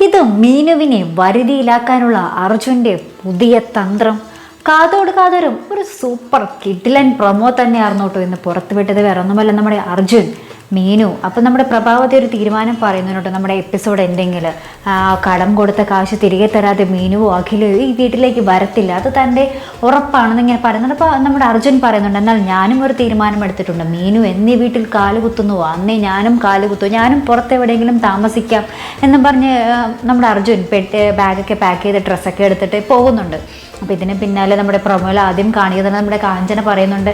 ഇത് മീനുവിനെ വരുതിയിലാക്കാനുള്ള അർജുൻ്റെ പുതിയ തന്ത്രം. കാതോട് കാതോരും ഒരു സൂപ്പർ കിഡിലൻ പ്രൊമോ തന്നെയായിരുന്നു കേട്ടോ ഇന്ന് പുറത്തുവിട്ടത്. വേറെ ഒന്നുമല്ല, നമ്മുടെ അർജുൻ മീനു. അപ്പം നമ്മുടെ പ്രഭാവതി ഒരു തീരുമാനം പറയുന്നുണ്ട് നമ്മുടെ എപ്പിസോഡ് എന്തെങ്കിലും കടം കൊടുത്ത കാശ് തിരികെ തരാതെ മീനുവോ അഖിലോ ഈ വീട്ടിലേക്ക് വരത്തില്ല, അത് തൻ്റെ ഉറപ്പാണെന്ന് ഇങ്ങനെ പറയുന്നുണ്ട്. അപ്പോൾ നമ്മുടെ അർജുൻ പറയുന്നുണ്ട്, എന്നാൽ ഞാനും ഒരു തീരുമാനം എടുത്തിട്ടുണ്ട്. മീനു എന്നീ വീട്ടിൽ കാലുകുത്തുന്നുവോ അന്നേ ഞാനും കാലുകുത്തു, ഞാനും പുറത്തെവിടെയെങ്കിലും താമസിക്കാം എന്നും പറഞ്ഞ് നമ്മുടെ അർജുൻ ബാഗൊക്കെ പാക്ക് ചെയ്ത് ഡ്രസ്സൊക്കെ എടുത്തിട്ട് പോകുന്നുണ്ട്. അപ്പോൾ ഇതിന് പിന്നാലെ നമ്മുടെ പ്രൊമോയിൽ ആദ്യം കാണിക്കുന്നത് നമ്മുടെ കാഞ്ചന പറയുന്നുണ്ട്,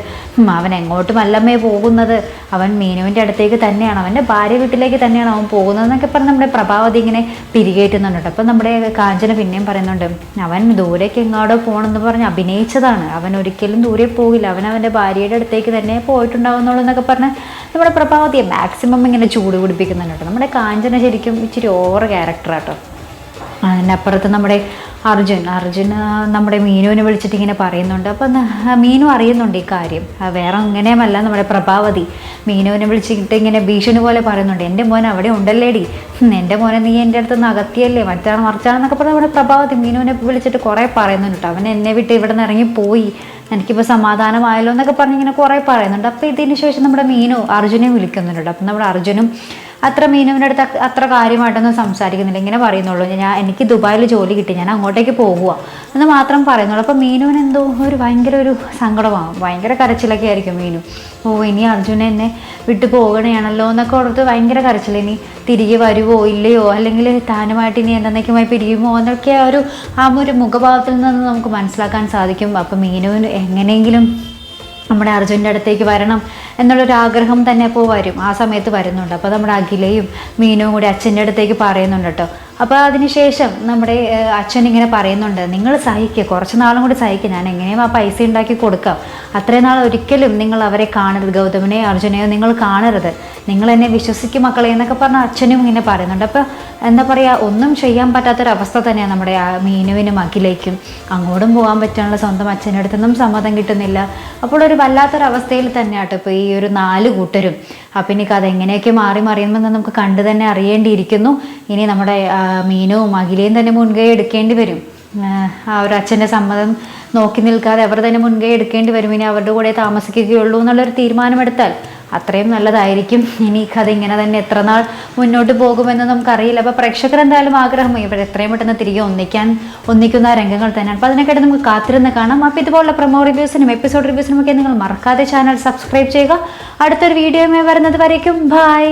അവൻ എങ്ങോട്ടും അല്ലമ്മേ പോകുന്നത്, അവൻ മീനുവിൻ്റെ അടുത്തേക്ക് തന്നെയാണ്, അവൻ്റെ ഭാര്യ വീട്ടിലേക്ക് തന്നെയാണ് അവൻ പോകുന്നതെന്നൊക്കെ പറഞ്ഞ് നമ്മുടെ പ്രഭാവതി ഇങ്ങനെ പിരികേറ്റുന്നുണ്ട്. അപ്പം നമ്മുടെ കാഞ്ചന പിന്നെയും പറയുന്നുണ്ട്, അവൻ ദൂരേക്ക് എങ്ങോട്ടോ പോകണമെന്ന് പറഞ്ഞ് അഭിനയിച്ചതാണ്, അവൻ ഒരിക്കലും ദൂരെ പോകില്ല, അവൻ അവൻ്റെ ഭാര്യയുടെ അടുത്തേക്ക് തന്നെ പോയിട്ടുണ്ടാവുന്നുള്ളൂ എന്നൊക്കെ പറഞ്ഞ് നമ്മുടെ പ്രഭാവതിയെ മാക്സിമം ഇങ്ങനെ ചൂട് പിടിപ്പിക്കുന്നുണ്ട് കേട്ടോ. നമ്മുടെ കാഞ്ചന ശരിക്കും ഇച്ചിരി ഓവർ ക്യാരക്ടറാട്ടോ. അതിനപ്പുറത്ത് നമ്മുടെ അർജുൻ നമ്മുടെ മീനുവിനെ വിളിച്ചിട്ട് ഇങ്ങനെ പറയുന്നുണ്ട്. അപ്പം മീനു അറിയുന്നുണ്ട് ഈ കാര്യം, വേറെ ഇങ്ങനെയുമല്ല. നമ്മുടെ പ്രഭാവതി മീനുവിനെ വിളിച്ചിട്ട് ഇങ്ങനെ ഭീഷണി പോലെ പറയുന്നുണ്ട്, എൻ്റെ മോൻ അവിടെ ഉണ്ടല്ലേടി, എൻ്റെ മോനെ നീ എൻ്റെ അടുത്ത് നിന്ന് അകത്തിയല്ലേ, മറിച്ചാണെന്നൊക്കെ പറഞ്ഞ് നമ്മുടെ പ്രഭാവതി മീനുവിനെ വിളിച്ചിട്ട് കുറേ പറയുന്നുണ്ട് കേട്ടോ. അവൻ എന്നെ വിട്ട് ഇവിടെ നിന്ന് ഇറങ്ങിപ്പോയി, എനിക്കിപ്പോൾ സമാധാനമായല്ലോ എന്നൊക്കെ പറഞ്ഞ് ഇങ്ങനെ കുറേ പറയുന്നുണ്ട്. അപ്പോൾ ഇതിന് ശേഷം നമ്മുടെ മീനു അർജുനെ വിളിക്കുന്നുണ്ട്. അപ്പം നമ്മുടെ അർജുനും അത്ര മീനുവിൻ്റെ അടുത്ത് അത്ര കാര്യമായിട്ടൊന്നും സംസാരിക്കുന്നില്ല, ഇങ്ങനെ പറയുന്നുള്ളൂ, എനിക്ക് ദുബായിൽ ജോലി കിട്ടി, ഞാൻ അങ്ങോട്ടേക്ക് പോകുക എന്ന് മാത്രം പറയുന്നുള്ളൂ. അപ്പോൾ മീനുവിന് എന്തോ ഭയങ്കര ഒരു സങ്കടമാകും, ഭയങ്കര കരച്ചിലൊക്കെ ആയിരിക്കും മീനു. ഇനി അർജുനെ എന്നെ വിട്ടു പോകണയാണല്ലോ എന്നൊക്കെ ഓർത്ത് ഭയങ്കര കരച്ചിൽ, ഇനി തിരികെ വരുവോ ഇല്ലയോ, അല്ലെങ്കിൽ താനുമായിട്ട് ഇനി എന്നേക്കുമായി പിരിയുമോ എന്നൊക്കെ ആ ഒരു മുഖഭാവത്തിൽ നിന്ന് നമുക്ക് മനസ്സിലാക്കാൻ സാധിക്കും. അപ്പം മീനുവിന് എങ്ങനെയെങ്കിലും നമ്മുടെ അർജുൻ്റെ അടുത്തേക്ക് വരണം എന്നുള്ളൊരാഗ്രഹം തന്നെ അപ്പോൾ വരും, ആ സമയത്ത് വരുന്നുണ്ട്. അപ്പോൾ നമ്മുടെ അഖിലയും മീനുവും കൂടി അച്ഛൻ്റെ അടുത്തേക്ക് പറയുന്നുണ്ട് കേട്ടോ. അപ്പോൾ അതിനുശേഷം നമ്മുടെ അച്ഛൻ ഇങ്ങനെ പറയുന്നുണ്ട്, നിങ്ങൾ സഹിക്കുക, കുറച്ച് നാളും കൂടി സഹിക്കുക, ഞാൻ എങ്ങനെയും ആ പൈസ ഉണ്ടാക്കി കൊടുക്കാം, അത്രയും നാൾ ഒരിക്കലും നിങ്ങൾ അവരെ കാണരുത്, ഗൗതമിനെയോ അർജുനെയോ നിങ്ങൾ കാണരുത്, നിങ്ങൾ എന്നെ വിശ്വസിക്കും മക്കളെ എന്നൊക്കെ പറഞ്ഞ അച്ഛനും ഇങ്ങനെ പറയുന്നുണ്ട്. അപ്പോൾ എന്താ പറയുക, ഒന്നും ചെയ്യാൻ പറ്റാത്തൊരവസ്ഥ തന്നെയാണ് നമ്മുടെ മീനുവിനും അഖിലേക്കും. അങ്ങോട്ടും പോകാൻ പറ്റാനുള്ള സ്വന്തം അച്ഛൻ്റെ അടുത്തൊന്നും സമ്മതം കിട്ടുന്നില്ല. അപ്പോൾ ഒരു വല്ലാത്തൊരവസ്ഥയിൽ തന്നെയാട്ടോ ഇപ്പോൾ ഈ ഒരു 4 കൂട്ടരും. അപ്പം ഇനി കഥ എങ്ങനെയൊക്കെ മാറിയുമെന്ന് നമുക്ക് കണ്ടു തന്നെ അറിയേണ്ടിയിരിക്കുന്നു. ഇനി നമ്മുടെ മീനുവും അഖിലയും തന്നെ മുൻകൈ എടുക്കേണ്ടി വരും. ആ ഒരു അച്ഛൻ്റെ സമ്മതം നോക്കി നിൽക്കാതെ അവർ തന്നെ മുൻകൈ എടുക്കേണ്ടി വരും. ഇനി അവരുടെ കൂടെ താമസിക്കുകയുള്ളൂ എന്നുള്ളൊരു തീരുമാനമെടുത്താൽ അത്രയും നല്ലതായിരിക്കും. ഇനി കഥ ഇങ്ങനെ തന്നെ എത്ര നാൾ മുന്നോട്ട് പോകുമെന്ന് നമുക്കറിയില്ല. അപ്പോൾ പ്രേക്ഷകർ എന്തായാലും ആഗ്രഹം ഇവർ എത്രയും പെട്ടെന്ന് തിരികെ ഒന്നിക്കുന്ന രംഗങ്ങൾ തന്നെയാണ്. അപ്പോൾ അതിനെക്കാട്ട് നമുക്ക് കാത്തിരുന്ന് കാണാം. അപ്പോൾ ഇതുപോലുള്ള പ്രൊമോ റിവ്യൂസിനും എപ്പിസോഡ് റിവ്യൂസിനും ഒക്കെ നിങ്ങൾ മറക്കാതെ ചാനൽ സബ്സ്ക്രൈബ് ചെയ്യുക. അടുത്തൊരു വീഡിയോയുമായി വരുന്നത് വരേക്കും ബൈ.